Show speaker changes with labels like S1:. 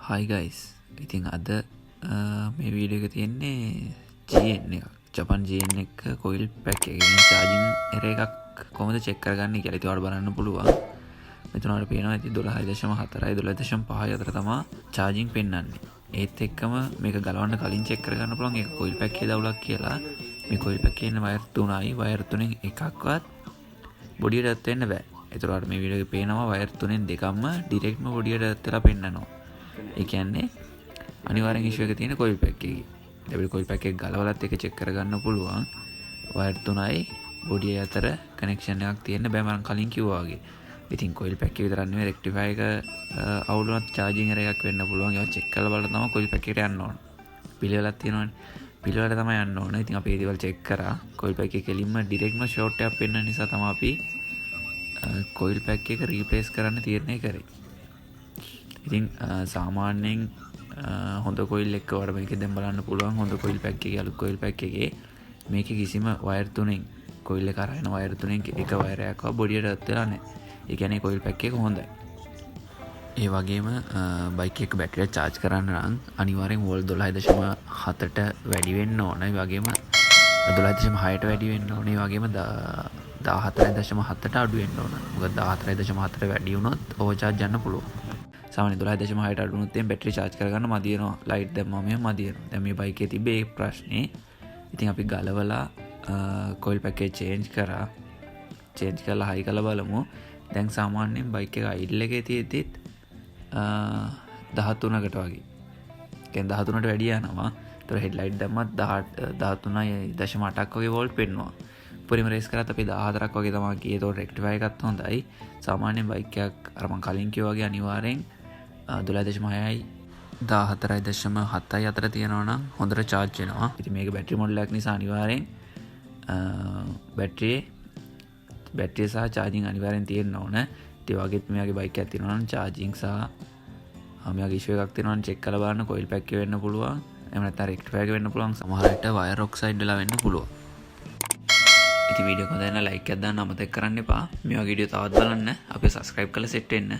S1: Hi guys. ඉතින් අද මේ වීඩියෝ එක තියෙන්නේ GN එක. ජපන් GN එක කොයිල් පැක් එකකින් charging error එකක් කොහොමද check කරගන්නේ කියලා. ඉතින් ඔයාලට බලන්න පුළුවන්. මෙතන ඔයාලට පේනවා ඉතින් 12.4යි 12.5යි අතර තමයි charging පෙන්වන්නේ. ඒත් එක්කම මේක ගලවන්න කලින් check කරගන්න පුළුවන් ඒක කොයිල් පැක් එකේ දවුලක් කියලා. මේ කොයිල් පැක් එකේ ඉන්න වයර් 3යි වයර් 3න් එකක්වත් බොඩියට රත් වෙන්න බෑ. ඒතර ඔයාලට මේ වීඩියෝ එකේ පේනවා වයර් 3න් දෙකක්ම ඩිරෙක්ට්ම බොඩියට රත් වෙලා පෙන්නනවා. ඒ කියන්නේ අනිවාර්යෙන් ඉෂුව එක තියෙන කොයිල් පැක් එකේ. අපිට කොයිල් පැක් එක ගලවලත් එක චෙක් කරගන්න පුළුවන්. වයර් 3යි බොඩිය අතර කනෙක්ෂන් එකක් තියෙන්න බෑ මම කලින් කිව්වා වගේ. ඉතින් කොයිල් පැක් එක විතරක් නෙවෙයි රෙක්ටිෆයර් එක අවුල් වුණත් charging error එකක් වෙන්න පුළුවන්. ඒක චෙක් කරලා බලලා තමයි කොයිල් පැක් එකට යන්න ඕන. පිළිවෙලක් තියෙනවනේ. පිළිවෙලට තමයි යන්න ඕන. ඉතින් අපි ඒ දේවල් චෙක් කරා. කොයිල් පැක් එක කෙලින්ම ඩිරෙක්ට්ම ෂෝට් එකක් පෙන්වන නිසා තමයි අපි කොයිල් පැක් එක රීප්ලේස් කරන්න තීරණය කරේ. ඉතින් සාමාන්‍යයෙන් හොඳ කොයිල් එක වඩ මේකෙන් දැන් බලන්න පුළුවන් හොඳ කොයිල් පැක් එකේ අලුත් කොයිල් පැක් එකේ මේකේ කිසිම වයර් තුනෙන් කොයිල් එක අරගෙන වයර් තුනෙන් එක වයර් එකක්වත් බොඩියට රත් වෙලා නැහැ. ඒ කියන්නේ කොයිල් පැක් එක හොඳයි. ඒ වගේම බයික් එක බැටරිය charge කරන්න නම් අනිවාර්යෙන් වෝල්ට් 12.7ට වැඩි වෙන්න ඕන. ඒ වගේම 12.6ට වැඩි වෙන්න ඕන. ඒ වගේම 14.7ට අඩු වෙන්න ඕන. මොකද 14.7ට වැඩි වුණොත් ඕවර්චාර්ජ් යන්න පුළුවන්. සාමාන්‍ය 12.6ට අඩු වුණොත් එම් බැටරි charge කරගන්න මදි වෙනවා. ලයිට් දැම්මම එහෙම මදි වෙනවා. දැන් මේ බයික් එකේ තිබ්බේ ඒ ප්‍රශ්නේ. ඉතින් අපි ගලවලා කොයිල් පැක් එක change කරා. change කරලා හයි කරලා බලමු. දැන් සාමාන්‍යයෙන් බයික් එක idle එකේ තියෙද්දිත් 13කට වගේ. කියන්නේ 13ට වැඩි යනවා. ඒතර හෙඩ්ලයිට් දැම්මත් 13.8ක් වගේ වෝල්ට් පෙන්වනවා. උඩරිම රේස් කරත් අපි 14ක් වගේ තමයි ගියේ. ඒතකොට රෙක්ටිෆයර් එකත් හොඳයි. සාමාන්‍යයෙන් බයික් එකක් අර මම කලින් කිව්වා වගේ අනිවාර්යෙන් 12.6යි 14.7යි අතර තියෙනවා නම් හොඳට charge වෙනවා. ඉතින් මේක බැටරි මොඩල් එකක් නිසා අනිවාර්යෙන් බැටරිය සහ charging අනිවාර්යෙන් තියෙන්න ඕන. ඒ වගේත් මෙයාගේ බයික් එකක් තියෙනවා නම් charging සහ මෙයාගේ ඉෂුව එකක් තියෙනවා නම් check කරලා බලන්න කොයිල් පැක් එක වෙන්න පුළුවන්. එහෙම නැත්නම් රෙක්ටිෆයර් එක වෙන්න පුළුවන්. සමහර විට වයර් ඔක්සයිඩ් වෙලා වෙන්න පුළුවන්. ඉතින් වීඩියෝ එක හොඳ නම් ලයික් එකක් දාන්න අමතක කරන්න එපා. මේ වගේ වීඩියෝ තවත් බලන්න අපිව subscribe කරලා set වෙන්න.